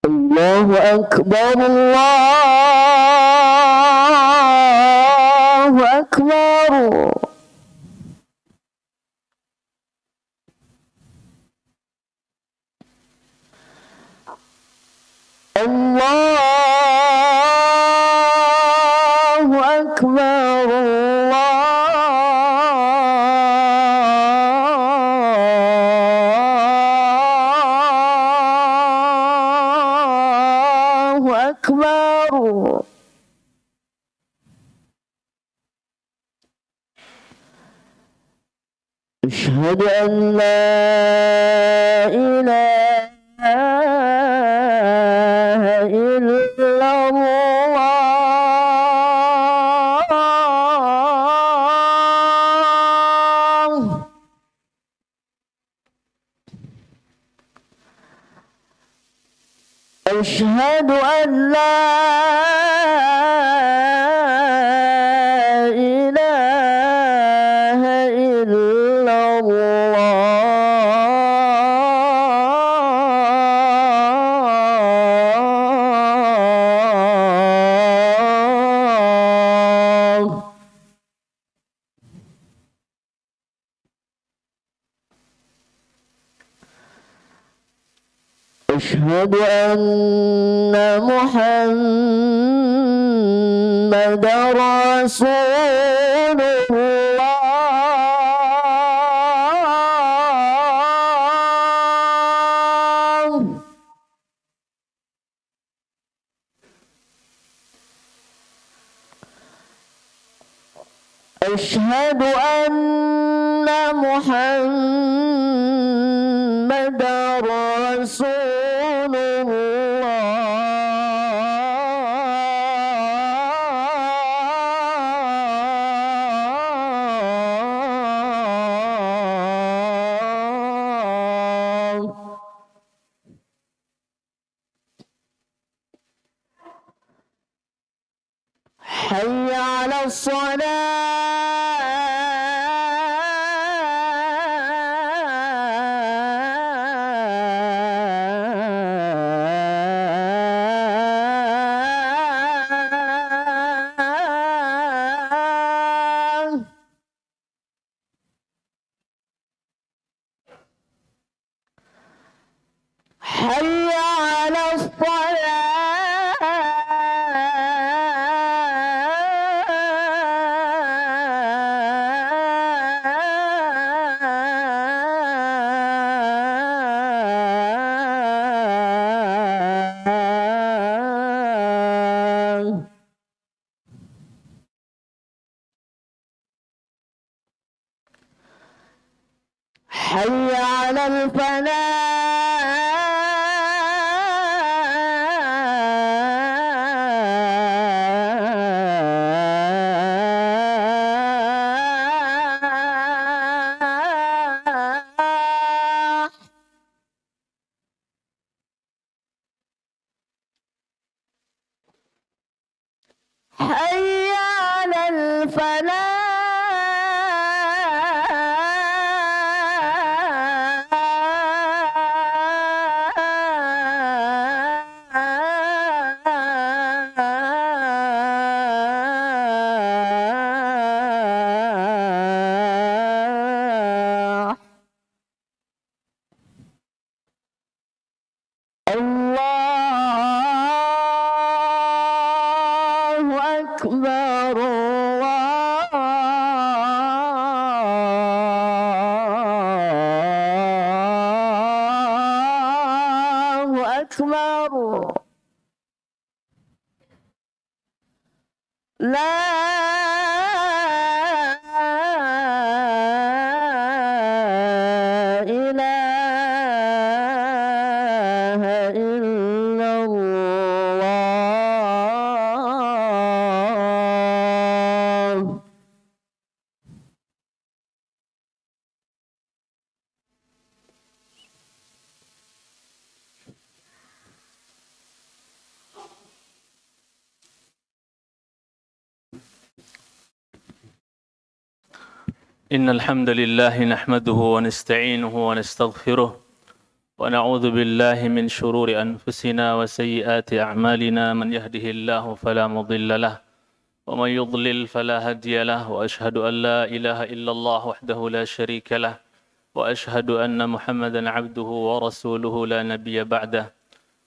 الله أكبر الله أكبر الله أكبر الله أكبر أشهد أن لا إله إلا الله أشهد أن لا إله إلا الله أشهد أن محمد رسول الله أشهد أن محمد رسول الله حي على الصلاة حي على الصلاة حي على الفلاح حي على الفلاح الله أكبر الله أكبر لا إله إلا الله إن الحمد لله نحمده ونستعينه ونستغفره ونعوذ بالله من شرور أنفسنا وسيئات أعمالنا من يهده الله فلا مضل له ومن يضلل فلا هادي له وأشهد أن لا إله إلا الله وحده لا شريك له وأشهد أن محمدا عبده ورسوله لا نبي بعده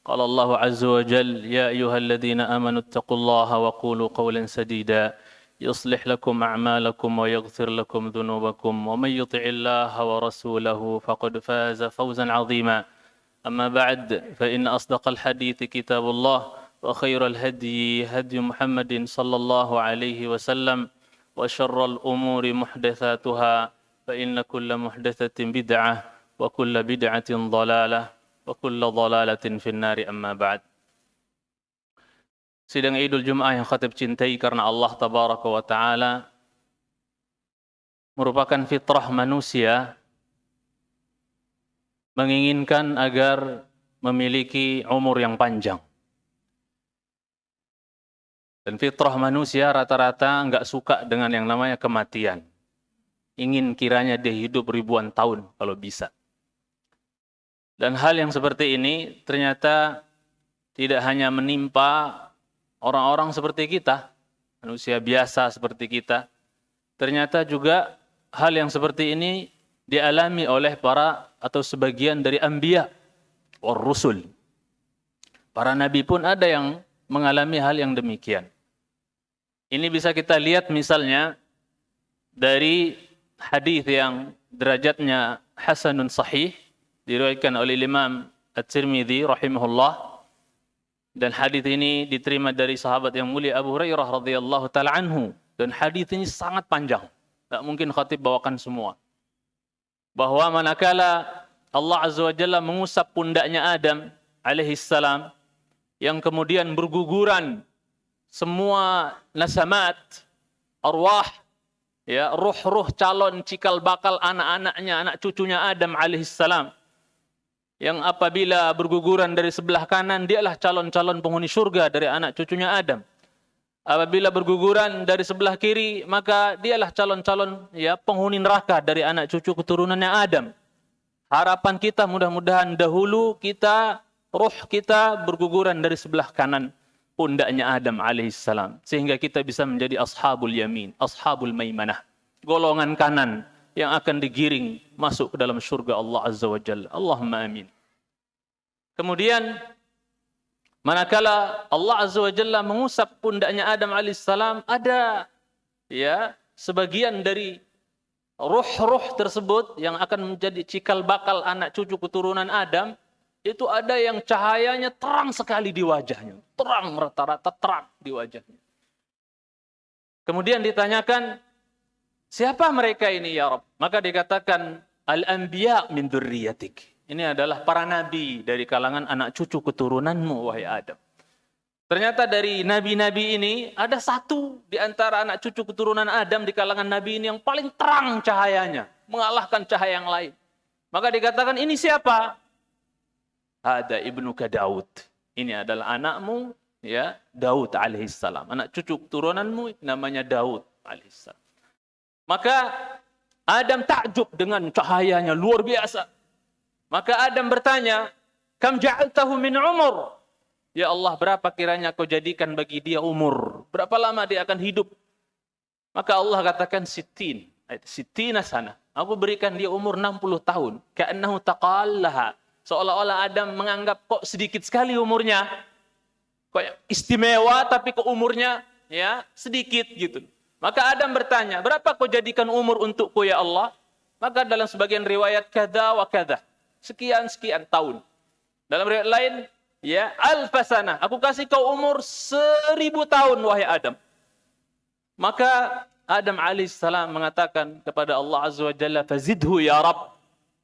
قال الله عز وجل يا أيها الذين آمنوا اتقوا الله وقولوا قولا سديدا يصلح لكم أعمالكم ويغفر لكم ذنوبكم ومن يطع الله ورسوله فقد فاز فوزا عظيما أما بعد فإن أصدق الحديث كتاب الله وخير الهدي هدي محمد صلى الله عليه وسلم وشر الأمور محدثاتها فإن كل محدثة بدعة وكل بدعة ضلالة وكل ضلالة في النار أما بعد. Sidang Idul Jum'ah yang khatib cintai karena Allah Tabaraka wa Ta'ala merupakan fitrah manusia menginginkan agar memiliki umur yang panjang. Dan fitrah manusia rata-rata enggak suka dengan yang namanya kematian. Ingin kiranya dia hidup ribuan tahun kalau bisa. Dan hal yang seperti ini ternyata tidak hanya menimpa orang-orang seperti kita, manusia biasa seperti kita. Ternyata juga hal yang seperti ini dialami oleh para atau sebagian dari anbiya war rusul. Para nabi pun ada yang mengalami hal yang demikian. Ini bisa kita lihat misalnya dari hadis yang derajatnya hasanun sahih diriwayatkan oleh Imam At-Tirmidzi rahimahullah, dan hadis ini diterima dari sahabat yang mulia Abu Hurairah radhiyallahu taala anhu, dan hadis ini sangat panjang. Tak mungkin khatib bawakan semua. Bahwa manakala Allah Azza wa Jalla mengusap pundaknya Adam alaihi salam yang kemudian berguguran semua nasamat, arwah, ya, ruh-ruh calon cikal bakal anak-anaknya, anak cucunya Adam alaihi salam, yang apabila berguguran dari sebelah kanan dialah calon-calon penghuni surga dari anak cucunya Adam. Apabila berguguran dari sebelah kiri maka dialah calon-calon penghuni neraka dari anak cucu keturunannya Adam. Harapan kita mudah-mudahan dahulu ruh kita berguguran dari sebelah kanan pundaknya Adam alaihissalam, sehingga kita bisa menjadi ashabul yamin, ashabul maimanah, golongan kanan yang akan digiring masuk ke dalam surga Allah Azza wa Jalla. Allahumma amin. Kemudian manakala Allah Azza wa Jalla mengusap pundaknya Adam alaihissalam, ada sebagian dari ruh-ruh tersebut yang akan menjadi cikal bakal anak cucu keturunan Adam, itu ada yang cahayanya terang sekali di wajahnya, terang, rata-rata terang di wajahnya. Kemudian ditanyakan, siapa mereka ini ya Rabb? Maka dikatakan al-anbiya min dzurriyyatik. Ini adalah para nabi dari kalangan anak cucu keturunanmu wahai Adam. Ternyata dari nabi-nabi ini ada satu di antara anak cucu keturunan Adam di kalangan nabi ini yang paling terang cahayanya, mengalahkan cahaya yang lain. Maka dikatakan, ini siapa? Ada ibnuka Daud. Ini adalah anakmu Daud alaihissalam. Anak cucu keturunanmu namanya Daud alaihissalam. Maka Adam takjub dengan cahayanya luar biasa. Maka Adam bertanya, kam ja'altahu min umur? Ya Allah, berapa kiranya kau jadikan bagi dia umur? Berapa lama dia akan hidup? Maka Allah katakan sittina sana. Aku berikan dia umur 60 tahun. Ka'annahu taqallaha. Seolah-olah Adam menganggap kok sedikit sekali umurnya. Kok istimewa tapi kok umurnya sedikit gitu. Maka Adam bertanya, berapa kau jadikan umur untukku ya Allah? Maka dalam sebagian riwayat kada wa kada, sekian-sekian tahun. Dalam riwayat lain, alfasana, aku kasih kau umur 1000 tahun wahai Adam. Maka Adam alaihissalam mengatakan kepada Allah Azza wa Jalla, fazidhu ya Rabb,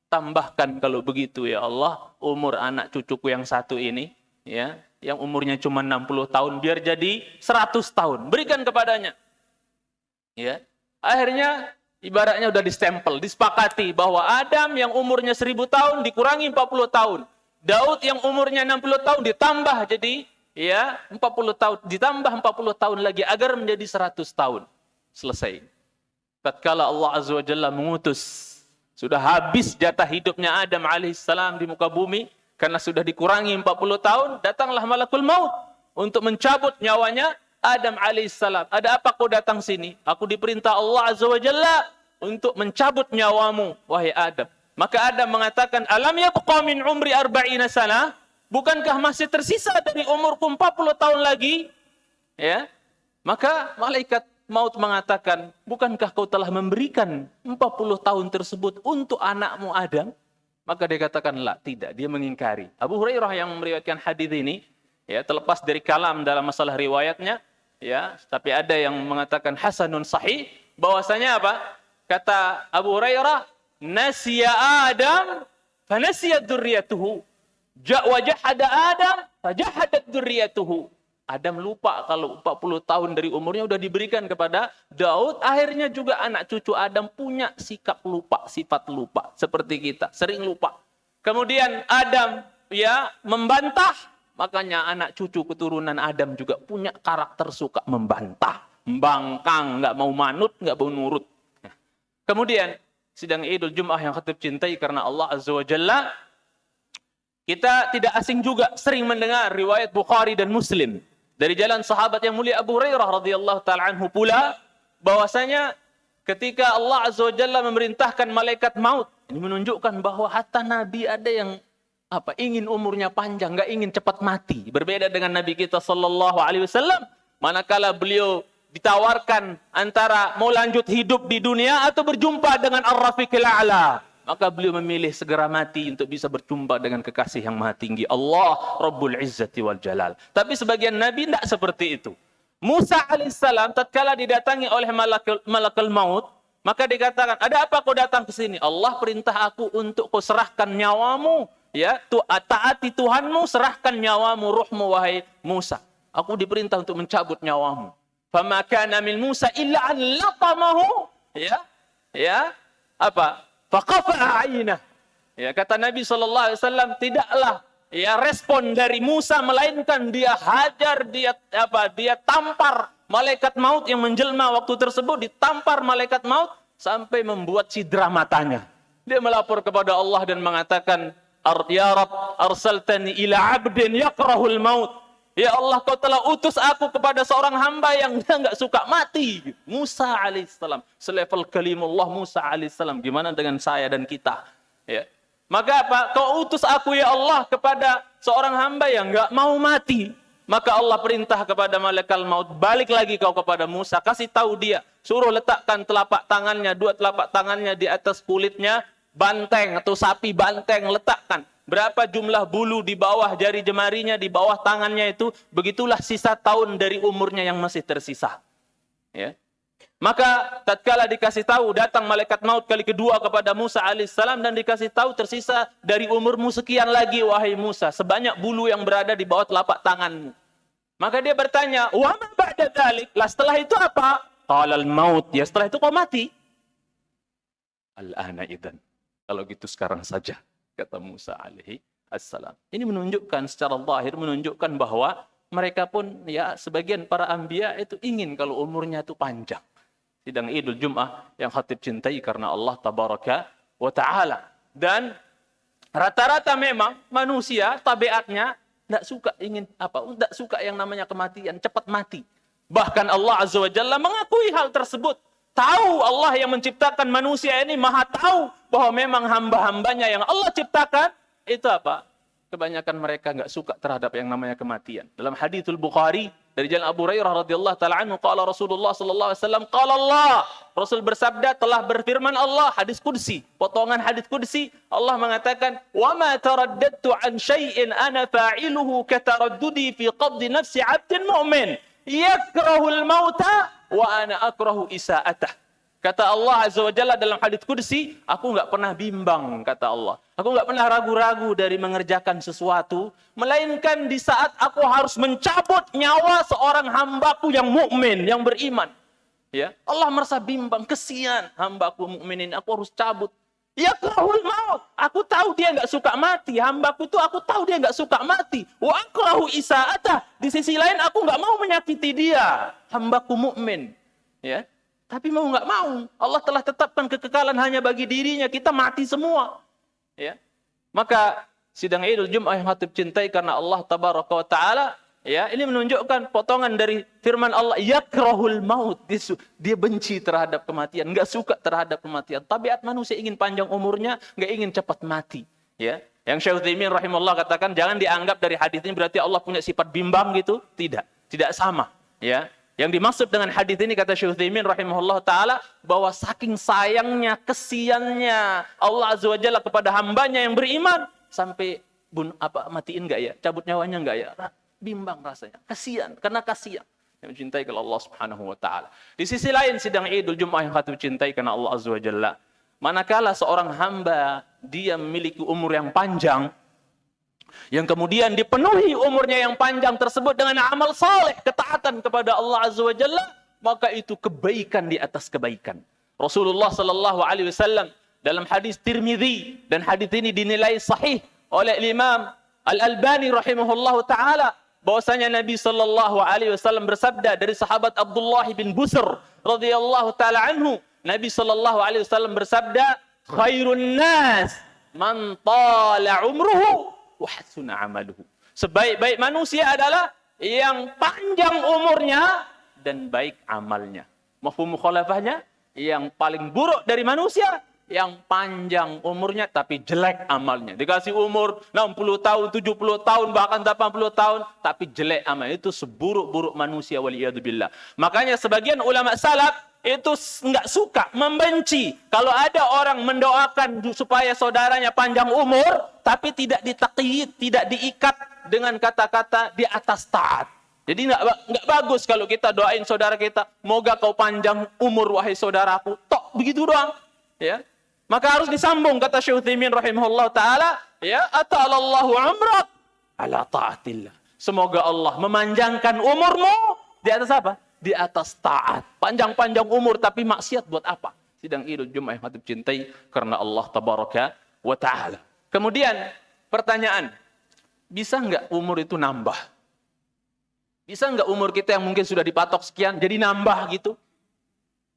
tambahkan kalau begitu ya Allah umur anak cucuku yang satu ini, yang umurnya cuma 60 tahun, biar jadi 100 tahun, berikan kepadanya. Akhirnya ibaratnya udah distempel, disepakati bahwa Adam yang umurnya 1000 tahun dikurangi 40 tahun. Daud yang umurnya 60 tahun ditambah jadi 40 tahun, ditambah 40 tahun lagi agar menjadi 100 tahun. Selesai. Tatkala Allah Azza wa Jalla mengutus Sudah habis jatah hidupnya Adam alaihissalam di muka bumi. Karena sudah dikurangi 40 tahun, datanglah malakul maut untuk mencabut nyawanya Adam alaihissalam. Ada apa kau datang sini? Aku diperintah Allah azza wa jalla untuk mencabut nyawamu, wahai Adam. Maka Adam mengatakan, alam yabqa min umri arba'ina sana? Bukankah masih tersisa dari umurku 40 tahun lagi? Ya. Maka malaikat maut mengatakan, bukankah kau telah memberikan 40 tahun tersebut untuk anakmu Adam? Maka dia katakan, la, tidak. Dia mengingkari. Abu Hurairah yang meriwayatkan hadis ini, ya, terlepas dari kalam dalam masalah riwayatnya, ya, tapi ada yang mengatakan hasanun sahih, bahwasanya apa? Kata Abu Hurairah, nasiya Adam, fanasiyat dzurriyyatuhu. Wajahada Adam, fajahadat dzurriyyatuhu. Adam lupa kalau 40 tahun dari umurnya sudah diberikan kepada Daud. Akhirnya juga anak cucu Adam punya sikap lupa, sifat lupa. Seperti kita, sering lupa. Kemudian Adam ya membantah. Makanya anak cucu keturunan Adam juga punya karakter suka membantah. Membangkang, nggak mau manut, nggak mau nurut. Kemudian sidang Idul Jum'ah yang khatib cintai karena Allah Azza wa Jalla. Kita tidak asing juga sering mendengar riwayat Bukhari dan Muslim. Dari jalan sahabat yang mulia Abu Hurairah radhiyallahu ta'ala anhu pula, bahwasanya ketika Allah Azza wa Jalla memerintahkan malaikat maut, ini menunjukkan bahwa hatta Nabi ada yang ingin umurnya panjang, nggak ingin cepat mati. Berbeda dengan Nabi kita sallallahu alaihi wasallam, manakala beliau ditawarkan antara mau lanjut hidup di dunia atau berjumpa dengan Ar-Rafiqil A'la, maka beliau memilih segera mati untuk bisa berjumpa dengan kekasih yang maha tinggi, Allah Rabbul Izzati wal Jalal. Tapi sebagian Nabi tidak seperti itu. Musa alaihissalam tatkala didatangi oleh malakul maut, maka dikatakan, ada apa kau datang ke sini? Allah perintah aku untuk kau serahkan nyawamu, ya, taati Tuhanmu, serahkan nyawamu, ruhmu, wahai Musa. Aku diperintah untuk mencabut nyawamu. Fama kana min Musa illa an latamahu, ya, apa? Faqafa'a 'ainah. Ya, kata Nabi sallallahu alaihi wasallam, tidaklah ya respon dari Musa melainkan dia hajar, dia tampar malaikat maut yang menjelma waktu tersebut, ditampar malaikat maut sampai membuat cidra matanya. Dia melapor kepada Allah dan mengatakan, ya Rabb, arsaltani ila 'abdin yakrahul maut. Ya Allah, kau telah utus aku kepada seorang hamba yang dia nggak suka mati. Musa alaihissalam, selevel kalimullah Musa alaihissalam. Gimana dengan saya dan kita? Ya. Maka apa? Kau utus aku ya Allah kepada seorang hamba yang nggak mau mati. Maka Allah perintah kepada malaikat maut, balik lagi kau kepada Musa, kasih tahu dia, suruh letakkan telapak tangannya, dua telapak tangannya di atas kulitnya banteng atau sapi banteng, letakkan. Berapa jumlah bulu di bawah jari jemarinya, di bawah tangannya itu, begitulah sisa tahun dari umurnya yang masih tersisa. Ya. Maka tatkala dikasih tahu, datang malaikat maut kali kedua kepada Musa alaihissalam dan dikasih tahu tersisa dari umurmu sekian lagi wahai Musa, sebanyak bulu yang berada di bawah telapak tanganmu. Maka dia bertanya, wa ma ba'da dzalik? Lah setelah itu apa? Qalal maut, ya setelah itu kau mati. Al-ana idzan. Kalau gitu sekarang saja, kata Musa alaihi assalam. Ini menunjukkan secara zahir, menunjukkan bahwa mereka pun, ya, sebagian para anbiya itu ingin kalau umurnya itu panjang. Sidang Idul Jum'ah yang khatib cintai karena Allah tabaraka wa ta'ala. Dan rata-rata memang manusia tabiatnya tidak suka tidak suka yang namanya kematian, cepat mati. Bahkan Allah Azza wa Jalla mengakui hal tersebut. Tahu Allah yang menciptakan manusia ini maha tahu bahwa memang hamba-hambanya yang Allah ciptakan itu kebanyakan mereka nggak suka terhadap yang namanya kematian. Dalam haditsul Bukhari dari jalan Abu Hurairah radhiyallahu taala anhu, qala Rasulullah sallallahu alaihi wasallam, qala Allah, Rasul bersabda, telah berfirman Allah, hadis qudsi, potongan hadis qudsi, Allah mengatakan, wa ma taraddadtu an syai'in ana fa'iluhu kataraddudi fi qabdi nafsi 'abdin mu'min yakrahul mauta wa ana akrahu isa'atah. Kata Allah Azza wa Jalla dalam hadits qudsi, aku enggak pernah bimbang, kata Allah. Aku enggak pernah ragu-ragu dari mengerjakan sesuatu, melainkan di saat aku harus mencabut nyawa seorang hambaku yang mukmin, yang beriman. Ya, Allah merasa bimbang, kesian hambaku mukmin ini, aku harus cabut. Yakrahul maut. Aku tahu dia enggak suka mati. Hambaku itu aku tahu dia enggak suka mati. Wa akrahu isa'atah. Di sisi lain aku enggak mau menyakiti dia, hambaku mukmin. Ya. Tapi mau nggak mau, Allah telah tetapkan kekekalan hanya bagi dirinya. Kita mati semua. Ya. Maka sidang Idul Jum'ah yang hatib cintai karena Allah Tabaraka wa Ta'ala, ya, ini menunjukkan potongan dari firman Allah, yakrahul maut. Dia benci terhadap kematian, nggak suka terhadap kematian. Tabiat manusia ingin panjang umurnya, nggak ingin cepat mati. Ya. Yang Syekh Utsaimin rahimahullah katakan, jangan dianggap dari hadis ini berarti Allah punya sifat bimbang gitu. Tidak sama. Ya. Yang dimaksud dengan hadis ini, kata Syekh Utsaimin rahimahullah ta'ala, bahwa saking sayangnya, kesiannya Allah Azza wa Jalla kepada hambanya yang beriman, sampai matiin nggak ya? Cabut nyawanya nggak ya? Bimbang rasanya. Kasihan, karena kasihan. Yang mencintai kalau Allah Subhanahu wa ta'ala. Di sisi lain, sidang Idul Jum'ah yang hatib cintai karena Allah Azza wa Jalla. Manakala seorang hamba, dia memiliki umur yang panjang, yang kemudian dipenuhi umurnya yang panjang tersebut dengan amal saleh, ketaatan kepada Allah Azza wa Jalla, maka itu kebaikan di atas kebaikan. Rasulullah sallallahu alaihi wasallam dalam hadis Tirmidzi, dan hadis ini dinilai sahih oleh Imam Al-Albani rahimahullahu taala, bahwasanya Nabi sallallahu alaihi wasallam bersabda dari sahabat Abdullah bin Busr radhiyallahu taala anhu, Nabi sallallahu alaihi wasallam bersabda, khairun nas man tala umruhu wa hasuna amaluhu. Sebaik-baik manusia adalah yang panjang umurnya dan baik amalnya. Mafhum mukhalafahnya, yang paling buruk dari manusia yang panjang umurnya tapi jelek amalnya. Dikasih umur 60 tahun, 70 tahun, bahkan 80 tahun tapi jelek amalnya. Itu seburuk-buruk manusia, waliyadzubillah. Makanya sebagian ulama salaf itu nggak suka, membenci kalau ada orang mendoakan supaya saudaranya panjang umur, tapi tidak ditakyid, tidak diikat dengan kata-kata di atas taat. Jadi nggak bagus kalau kita doain saudara kita, moga kau panjang umur wahai saudaraku, tok begitu doang. Ya, maka harus disambung, kata Syekh Utsaimin rahimahullah taala, ya, atalallahu umrak ala taatillah. Semoga Allah memanjangkan umurmu di atas apa? Di atas taat. Panjang-panjang umur tapi maksiat buat apa? Sidang Idul Jum'ah yang hatib cintai karena Allah Tabaraka wa Ta'ala. Kemudian pertanyaan, bisa nggak umur itu nambah? Bisa nggak umur kita yang mungkin sudah dipatok sekian jadi nambah gitu?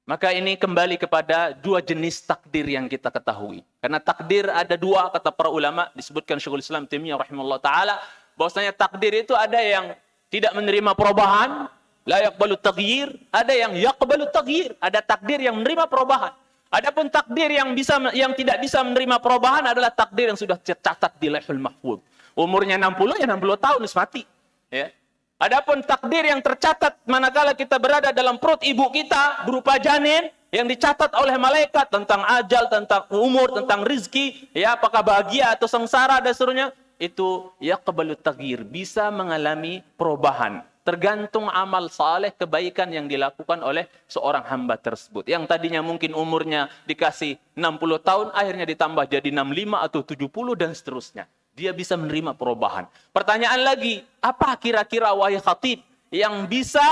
Maka ini kembali kepada dua jenis takdir yang kita ketahui. Karena takdir ada dua, kata para ulama, disebutkan Syekhul Islam Taimiyah rahimahullah ta'ala, bahwasanya takdir itu ada yang tidak menerima perubahan, la yaqbalu taghyir, ada yang yaqbalu taghyir, ada takdir yang menerima perubahan. Adapun takdir yang tidak bisa menerima perubahan adalah takdir yang sudah tercatat di Lauhul Mahfuz. Umurnya 60 ya 60 tahun mati. Ya. Adapun takdir yang tercatat manakala kita berada dalam perut ibu kita berupa janin yang dicatat oleh malaikat tentang ajal, tentang umur, tentang rizki, ya, apakah bahagia atau sengsara dan seterusnya, itu yaqbalu taghyir, bisa mengalami perubahan. Tergantung amal saleh, kebaikan yang dilakukan oleh seorang hamba tersebut. Yang tadinya mungkin umurnya dikasih 60 tahun, akhirnya ditambah jadi 65 atau 70 dan seterusnya. Dia bisa menerima perubahan. Pertanyaan lagi, apa kira-kira wahai khatib yang bisa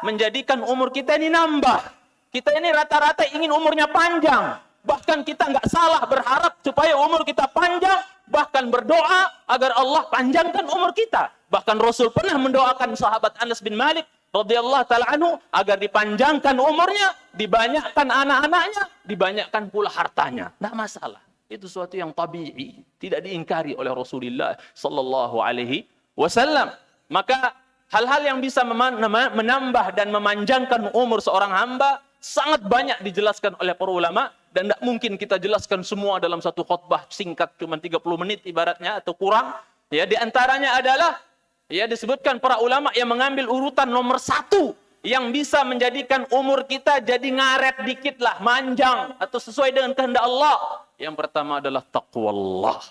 menjadikan umur kita ini nambah? Kita ini rata-rata ingin umurnya panjang. Bahkan kita nggak salah berharap supaya umur kita panjang, bahkan berdoa agar Allah panjangkan umur kita. Bahkan Rasul pernah mendoakan sahabat Anas bin Malik radhiyallahu ta'ala anhu agar dipanjangkan umurnya, dibanyakkan anak-anaknya, dibanyakkan pula hartanya. Tidak masalah. Itu suatu yang tabi'i, tidak diingkari oleh Rasulullah sallallahu alaihi wasallam. Maka hal-hal yang bisa menambah dan memanjangkan umur seorang hamba sangat banyak dijelaskan oleh para ulama, dan tidak mungkin kita jelaskan semua dalam satu khutbah singkat cuma 30 menit ibaratnya atau kurang. Ya, di antaranya adalah, ya, disebutkan para ulama yang mengambil urutan nomor 1 yang bisa menjadikan umur kita jadi ngaret dikit lah, manjang atau sesuai dengan kehendak Allah. Yang pertama adalah taqwallah.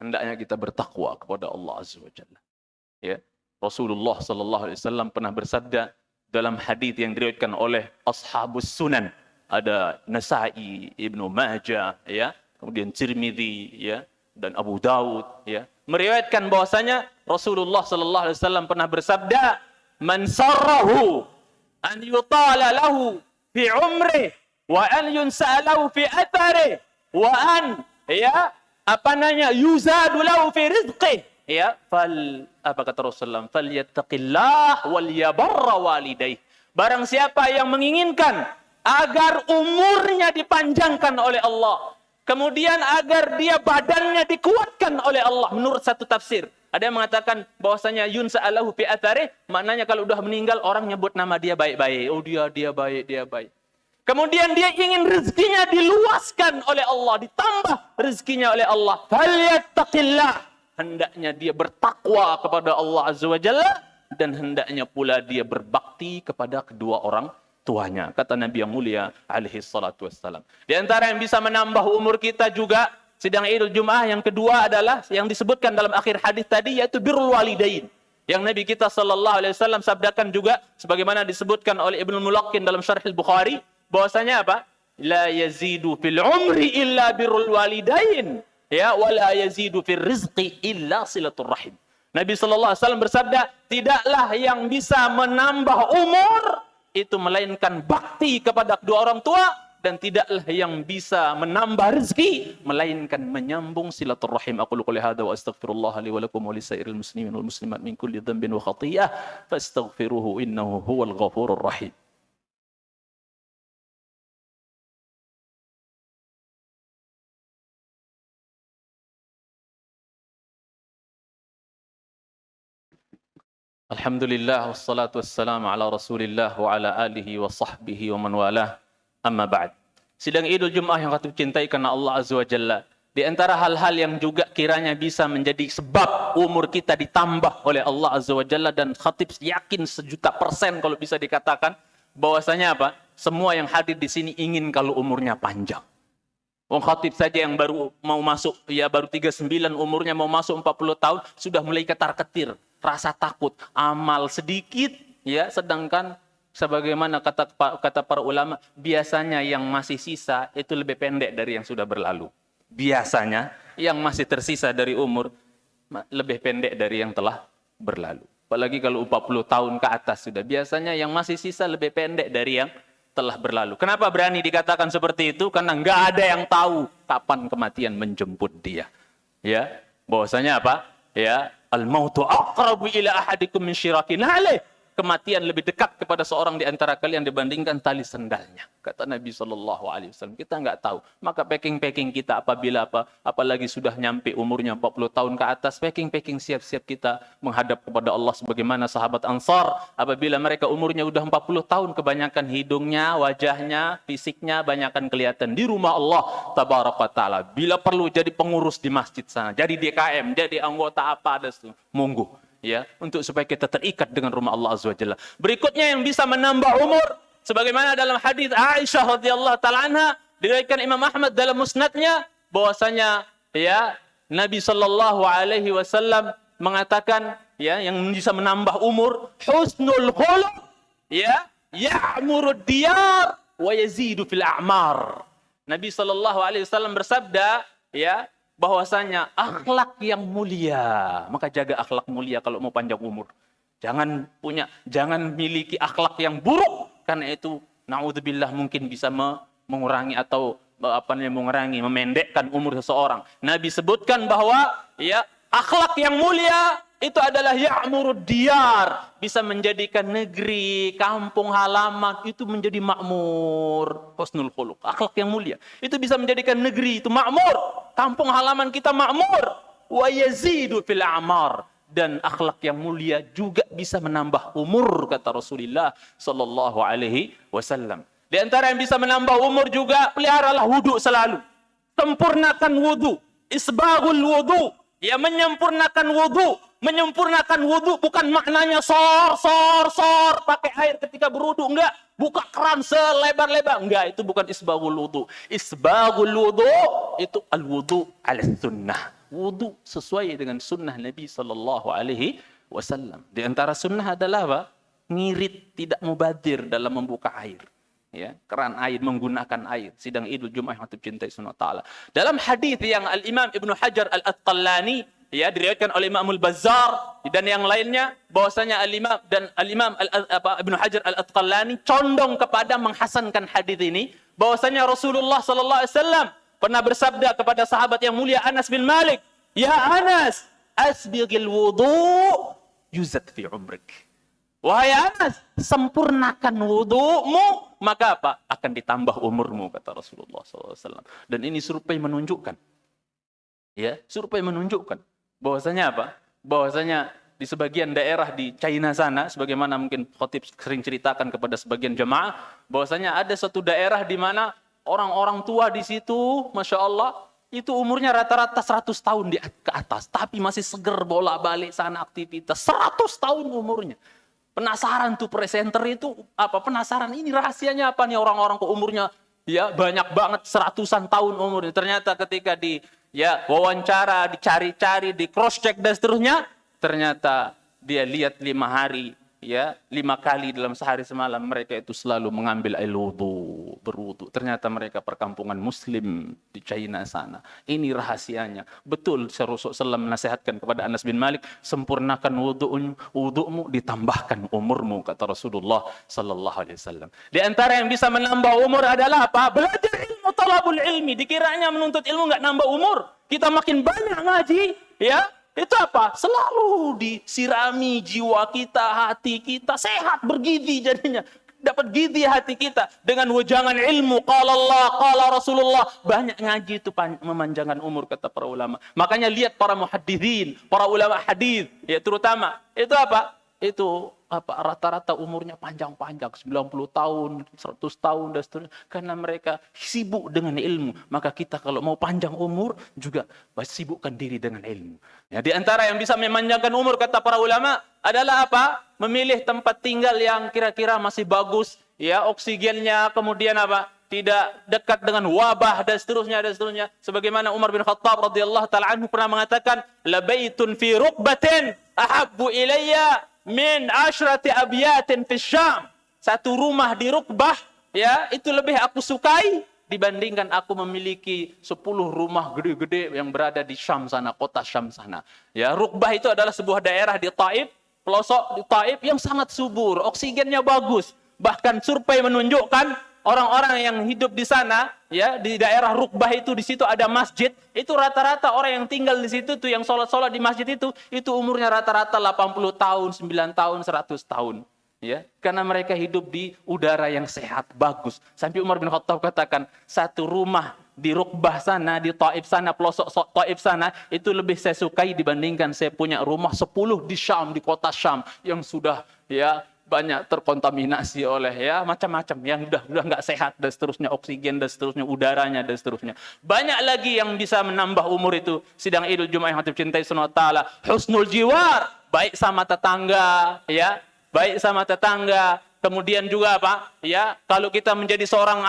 Hendaknya kita bertakwa kepada Allah Azza wa Jalla. Ya, Rasulullah sallallahu alaihi wasallam pernah bersabda dalam hadis yang diriwayatkan oleh ashabus sunan, ada Nasa'i, Ibnu Majah, ya, kemudian Tirmidzi, ya, dan Abu Daud, ya, meriwayatkan bahwasanya Rasulullah sallallahu alaihi wasallam pernah bersabda, "Man sarrahu an yutala lahu fi umri wa an yunsa'alahu fi athari wa an, ya, yuzadu lahu fi rizqi." Ya, apa kata Rasulullah? Falyattaqillah wal yabarra walidayh. Barang siapa yang menginginkan agar umurnya dipanjangkan oleh Allah, kemudian agar dia badannya dikuatkan oleh Allah, menurut satu tafsir. Ada yang mengatakan bahwasanya yunsa'alahu fi athari, maknanya kalau udah meninggal orang nyebut nama dia baik-baik. Oh dia baik, dia baik. Kemudian dia ingin rezekinya diluaskan oleh Allah, ditambah rezekinya oleh Allah. Falyattaqillah. Hendaknya dia bertakwa kepada Allah Azza wa Jalla, dan hendaknya pula dia berbakti kepada kedua orang tuanya. Kata Nabi yang mulia alaihi salatu wassalam. Di antara yang bisa menambah umur kita juga, sidang Idul Jum'ah yang kedua adalah yang disebutkan dalam akhir hadis tadi, yaitu birrul walidain. Yang Nabi kita sallallahu alaihi wasallam sabdakan juga, sebagaimana disebutkan oleh Ibnu Mulaqqin dalam Syarh Al-Bukhari, bahwasanya apa? La yazidu fil umri illa birrul walidain, ya, wa la yazidu fil rizqi illa silatur rahim. Nabi sallallahu alaihi wasallam bersabda, tidaklah yang bisa menambah umur itu melainkan bakti kepada kedua orang tua, dan tidaklah yang bisa menambah rezeki melainkan menyambung silaturrahim. Aqulu qouli hadza wa astaghfirullah li wa lakum wa lisairil muslimin wal muslimat min kulli dhanbin wa khati'ah fastaghfiruhu innahu huwal ghafurur rahim. Alhamdulillah wassalatu wassalamu ala Rasulillah wa ala alihi wa sahbihi wa man walah. Amma ba'd. Sidang Idul Jum'ah yang kami cintai karena Allah Azza wa Jalla, di antara hal-hal yang juga kiranya bisa menjadi sebab umur kita ditambah oleh Allah Azza wa Jalla, dan khatib yakin 1.000.000% kalau bisa dikatakan bahwasanya apa? Semua yang hadir di sini ingin kalau umurnya panjang. Wong khatib saja yang baru mau masuk, ya baru 39 umurnya, mau masuk 40 tahun sudah mulai ketar-ketir, rasa takut, amal sedikit, ya, sedangkan sebagaimana kata para ulama, biasanya yang masih sisa itu lebih pendek dari yang sudah berlalu. Biasanya yang masih tersisa dari umur lebih pendek dari yang telah berlalu. Apalagi kalau 40 tahun ke atas sudah, biasanya yang masih sisa lebih pendek dari yang telah berlalu. Kenapa berani dikatakan seperti itu? Karena nggak ada yang tahu kapan kematian menjemput dia. Ya, bahwasanya apa? Ya, al-mautu aqrabu ila ahadikum min syirakin alaih. Kematian lebih dekat kepada seorang di antara kalian dibandingkan tali sendalnya. Kata Nabi SAW. Kita nggak tahu. Maka packing-packing kita apabila apalagi sudah nyampe umurnya 40 tahun ke atas, packing-packing siap-siap kita menghadap kepada Allah sebagaimana sahabat Ansar. Apabila mereka umurnya udah 40 tahun, kebanyakan hidungnya, wajahnya, fisiknya banyakan kelihatan di rumah Allah Tabaraka Ta'ala. Bila perlu jadi pengurus di masjid sana, jadi DKM, jadi anggota apa ada itu, monggo. Ya, untuk supaya kita terikat dengan rumah Allah Azza wa Jalla. Berikutnya yang bisa menambah umur, sebagaimana dalam hadis Aisyah radhiyallahu taala anha, diriwayatkan Imam Ahmad dalam musnadnya, bahwasanya ya Nabi sallallahu alaihi wasallam mengatakan, ya, yang bisa menambah umur, husnul khuluq, ya, ya'murud diyar wa yazidu fil a'mar. Nabi sallallahu alaihi wasallam bersabda, ya, bahwasanya akhlak yang mulia, maka jaga akhlak mulia kalau mau panjang umur. Jangan miliki akhlak yang buruk, karena itu naudzubillah mungkin bisa mengurangi atau memendekkan umur seseorang. Nabi sebutkan bahwa ya akhlak yang mulia itu adalah ya'murud diyar, bisa menjadikan negeri, kampung halaman itu menjadi makmur. Husnul khuluq, akhlak yang mulia itu bisa menjadikan negeri itu makmur, kampung halaman kita makmur. Wa yazidu fil a'mar, dan akhlak yang mulia juga bisa menambah umur, kata Rasulullah sallallahu alaihi wasallam. Di antara yang bisa menambah umur juga, peliharalah wudu selalu. Sempurnakan wudu, isbaghul wudu, ya, menyempurnakan wudu. Menyempurnakan wudu bukan maknanya sor pakai air ketika berwudu, enggak. Buka keran selebar-lebar, enggak, itu bukan isbaghul wudu. Isbaghul wudu itu al-wudu ala sunnah. Wudu sesuai dengan sunnah Nabi sallallahu alaihi wasallam. Di antara sunnah adalah apa? Ngirit, tidak mubadir dalam membuka air. Ya, keran air, menggunakan air. Sidang Idul Jum'ah yang cintai sunnah ta'ala. Dalam hadis yang Al-Imam Ibnu Hajar Al-Asqalani, ya, diriwayatkan oleh Imam Al-Bazzar dan yang lainnya, bahwasanya Al-Imam Ibnu Hajar Al-Asqalani condong kepada menghasankan hadis ini, bahwasanya Rasulullah sallallahu alaihi wasallam pernah bersabda kepada sahabat yang mulia Anas bin Malik, "Ya Anas, asbighil wudu yuzad fi umrik." Wahai Anas, sempurnakan wudu'mu, maka apa? Akan ditambah umurmu, kata Rasulullah SAW. Dan ini survei menunjukkan. Ya, survei menunjukkan bahwasanya apa? Bahwasanya di sebagian daerah di China sana, sebagaimana mungkin khotib sering ceritakan kepada sebagian jemaah, bahwasanya ada satu daerah di mana orang-orang tua di situ, masya Allah, itu umurnya rata-rata 100 tahun ke atas, tapi masih seger bolak-balik sana aktivitas, 100 tahun umurnya. Penasaran tuh presenter itu apa? Penasaran ini rahasianya apa nih orang-orang kok umurnya ya banyak banget seratusan tahun umurnya. Ternyata ketika di ya wawancara, dicari-cari, di cross check dan seterusnya, ternyata dia lihat 5 hari ya 5 kali dalam sehari semalam mereka itu selalu mengambil air wudu, berwudu. Ternyata mereka perkampungan Muslim di China sana. Ini rahasianya. Betul Rasulullah SAW menasihatkan kepada Anas bin Malik, sempurnakan wudu'mu, ditambahkan umurmu, kata Rasulullah Sallallahu Alaihi Wasallam. Di antara yang bisa menambah umur adalah apa? Belajar ilmu, talabul ilmi. Dikiranya menuntut ilmu nggak nambah umur. Kita makin banyak ngaji, ya. Itu apa? Selalu disirami jiwa kita, hati kita, sehat, bergizi jadinya. Dapat gizi hati kita dengan wejangan ilmu. Qala Allah, qala Rasulullah. Banyak ngaji itu memanjangkan umur, kata para ulama. Makanya lihat para muhaddithin, para ulama hadis, ya terutama. Itu apa? Itu apa rata-rata umurnya panjang-panjang, 90 tahun, 100 tahun dan seterusnya, karena mereka sibuk dengan ilmu. Maka kita kalau mau panjang umur juga sibukkan diri dengan ilmu. Ya, di antara yang bisa memanjangkan umur, kata para ulama, adalah apa? Memilih tempat tinggal yang kira-kira masih bagus, ya, oksigennya, kemudian apa? Tidak dekat dengan wabah dan seterusnya dan seterusnya. Sebagaimana Umar bin Khattab radhiyallahu taala anhu pernah mengatakan, "Labaitun fi ruqbatin ahabbu ilayya min asyrati abyatin fi Syam." Satu rumah di Rukbah, ya, itu lebih aku sukai dibandingkan aku memiliki 10 rumah gede-gede yang berada di Syam sana, kota Syam sana. Ya, Rukbah itu adalah sebuah daerah di Taif, pelosok di Taif yang sangat subur, oksigennya bagus. Bahkan survei menunjukkan orang-orang yang hidup di sana, ya, di daerah Rukbah itu, di situ ada masjid, itu rata-rata orang yang tinggal di situ tuh, yang sholat-sholat di masjid itu umurnya rata-rata 80 tahun, 9 tahun, 100 tahun. Ya, karena mereka hidup di udara yang sehat, bagus. Sampai Umar bin Khattab katakan, satu rumah di Rukbah sana, di Taif sana, pelosok Taif sana, itu lebih saya sukai dibandingkan saya punya rumah 10 di Syam, di kota Syam, yang sudah ya banyak terkontaminasi oleh ya macam-macam yang udah nggak sehat dan seterusnya, oksigen dan seterusnya, udaranya dan seterusnya. Banyak lagi yang bisa menambah umur itu. Sidang Idul Jumat yang hati cintai Subhanahu wa taala, husnul jiwar, baik sama tetangga, ya, baik sama tetangga. Kemudian juga apa? Ya, kalau kita menjadi seorang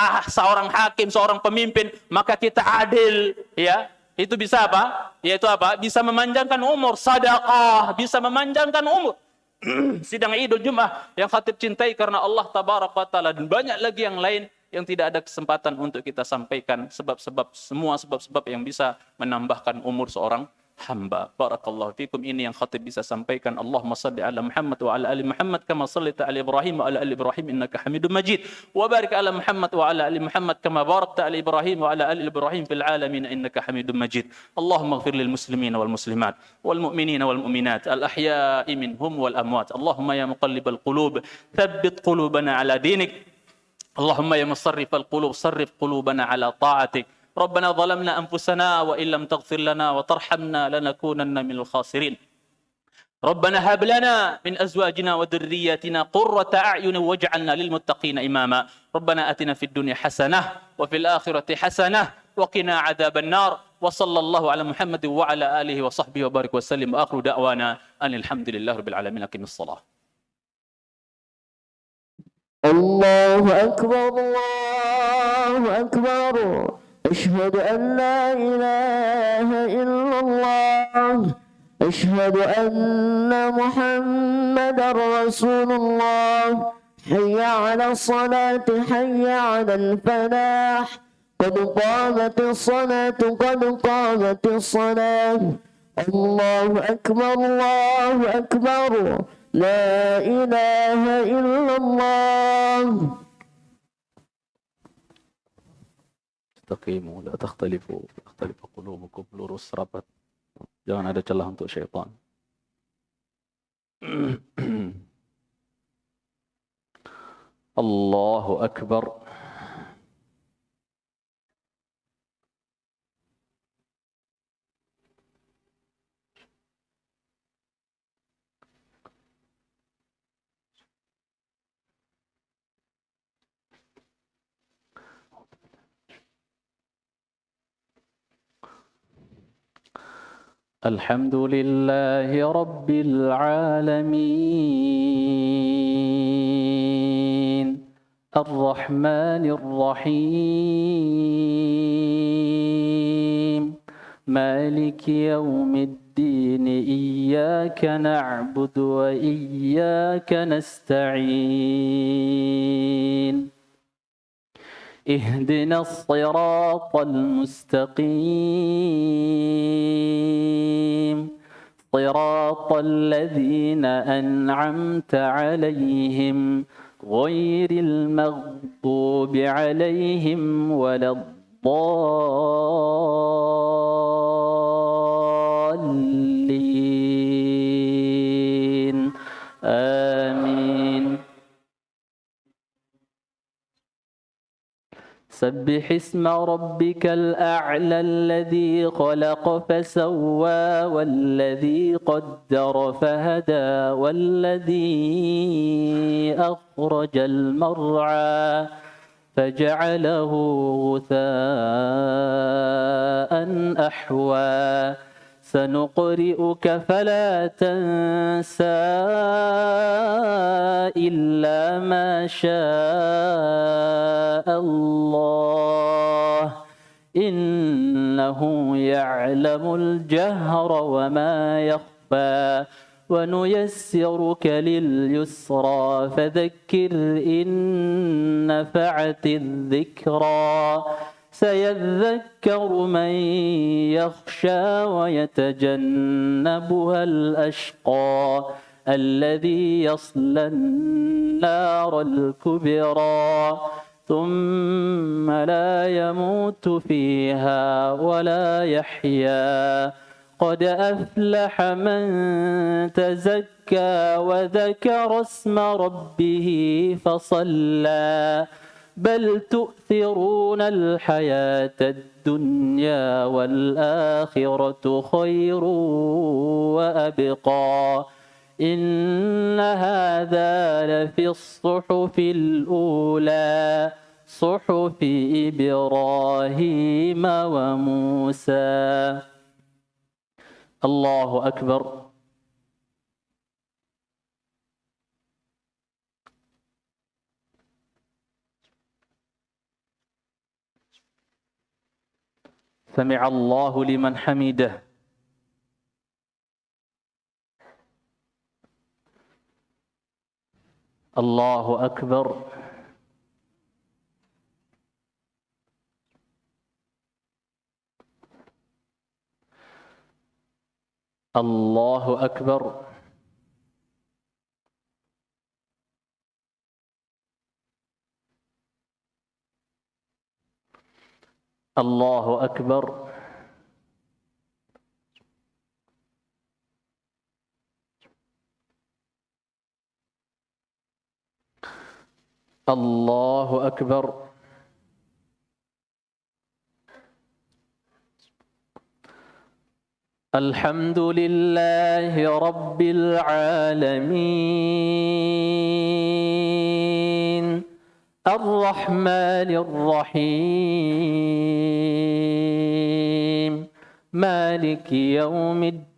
hakim, seorang pemimpin, maka kita adil, ya. Itu bisa apa? Yaitu apa? Bisa memanjangkan umur, sedekah, bisa memanjangkan umur. Sidang Idul Jumat yang khatib cintai karena Allah tabaraka wa taala, dan banyak lagi yang lain yang tidak ada kesempatan untuk kita sampaikan, semua sebab-sebab yang bisa menambahkan umur seorang hamba. Barakallahu fikum. Ini yang khatib bisa sampaikan. Allahumma salli ala Muhammad wa ala ali Muhammad kama sallaita ala Ibrahim wa ala ali Ibrahim innaka Hamidum Majid. Wa barik ala Muhammad wa ala ali Muhammad kama barakta ala Ibrahim wa ala ali Ibrahim fil alamin innaka Hamidum Majid. Allahumma ighfir lil muslimin wal muslimat wal mu'minin wal mu'minat al ahya'i minhum wal amwat. Allahumma ya muqallibal qulub thabbit qulubana ala dinik. Allahumma ya musarrifal qulub sarrif qulubana ala ta'atik. ربنا ظلمنا أنفسنا وإن لم تغفر لنا وترحمنا لنكونن من الخاسرين. ربنا هب لنا من أزواجنا وذرياتنا قرة أعين واجعلنا للمتقين إماما. ربنا آتنا في الدنيا حسنة وفي الآخرة حسنة وقنا عذاب النار. وصلى الله على محمد وعلى آله وصحبه وبارك وسلم. وآخر دعوانا أن الحمد لله رب العالمين. أقم الصلاة. الله أكبر، الله أكبر. أشهد أن لا إله إلا الله. أشهد أن محمدا رسول الله. حي على الصلاة، حي على الفلاح. قد قامت الصلاة، قد قامت الصلاة. الله أكبر، الله أكبر. لا إله إلا الله. Istaqimu, la takhtalifu, takhtalifu qulubukum, lurus rapat. Jangan ada celah untuk syaitan. الله أكبر. الحمد لله رب العالمين الرحمن الرحيم مالك يوم الدين إياك نعبد وإياك نستعين اهدنا الصراط المستقيم صراط الذين أنعمت عليهم غير المغضوب عليهم ولا الضالين آمين. سبح اسم ربك الأعلى الذي خلق فسوى والذي قدر فهدى والذي أخرج المرعى فجعله غثاء أحوى سنقرئك فلا تنسى إلا ما شاء الله إنه يعلم الجهر وما يخفى ونيسرك لليسرى فذكر إن نفعت الذكرى سيذكر من يخشى ويتجنبها الأشقى الذي يصلى النار الكبرى ثم لا يموت فيها ولا يحيا قد أفلح من تزكى وذكر اسم ربه فصلى بل تؤثرون الحياة الدنيا والآخرة خير وأبقى إن هذا لفي الصحف الأولى صحف إبراهيم وموسى. الله أكبر. سمع الله لمن حمده. الله أكبر. الله أكبر. الله أكبر. الله أكبر. الحمد لله رب العالمين الرحمن الرحيم مالك يوم الدين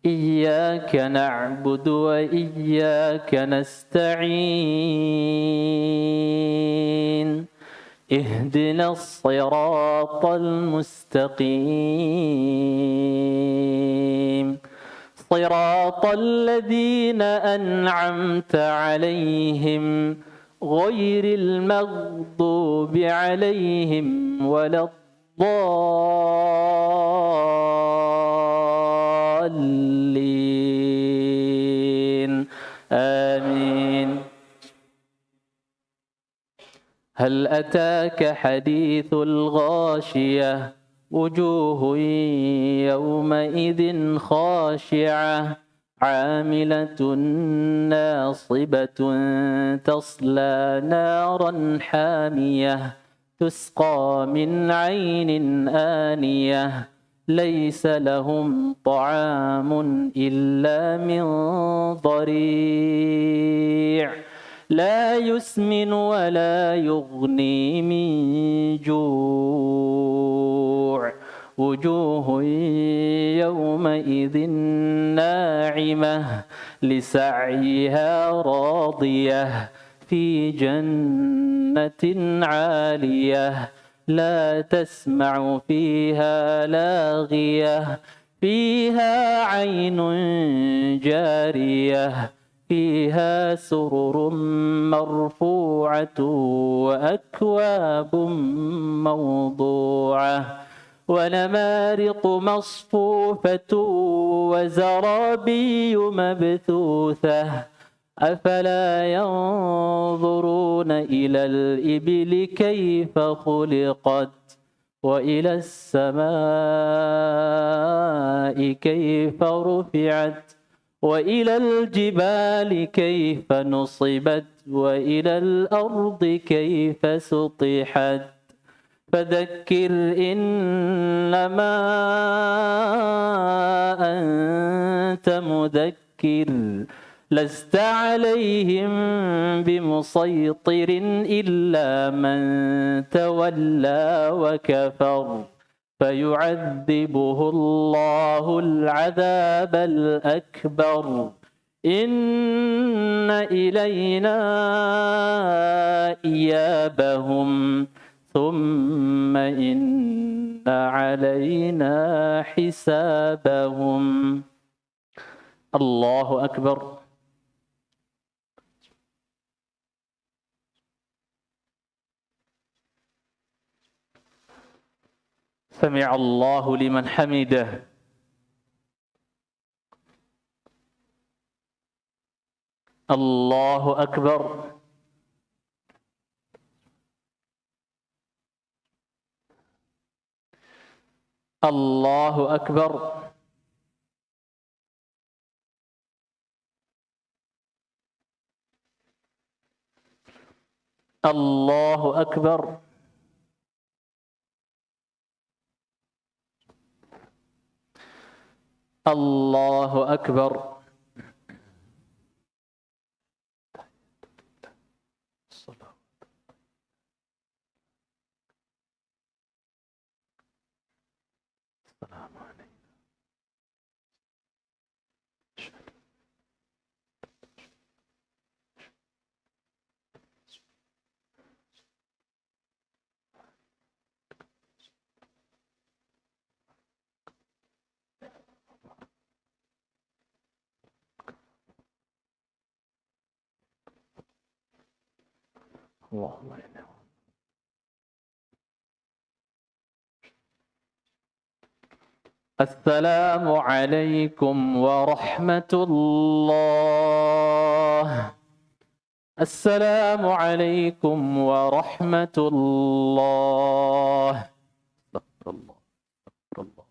إياك نعبد وإياك نستعين اهدنا الصراط المستقيم صراط الذين أنعمت عليهم غير المغضوب عليهم ولا الضالين آمين. هل أتاك حديث الغاشية وجوه يومئذ خاشعة عاملة ناصبة تصلى نارا حامية تسقى من عين آنية ليس لهم طعام إلا من ضريع لا يسمن ولا يغني من جوع وجوه يومئذ ناعمة لسعيها راضية في جنة عالية لا تسمع فيها لاغية فيها عين جارية فيها سرر مرفوعة وأكواب موضوعة ونمارق مصفوفة وزرابي مبثوثة أفلا ينظرون إلى الإبل كيف خلقت وإلى السماء كيف رفعت وإلى الجبال كيف نصبت وإلى الأرض كيف سطحت فذكر إنما أنت مذكر لست عليهم بمسيطر إلا من تولى وكفر فيعذبه الله العذاب الأكبر إن إلينا إيابهم ثم إن علينا حسابهم الله أكبر سمع الله لمن حمده الله أكبر الله أكبر الله أكبر الله أكبر السلام عليكم اللهم إنا السلام عليكم ورحمة الله السلام عليكم ورحمة الله استغفر الله استغفر الله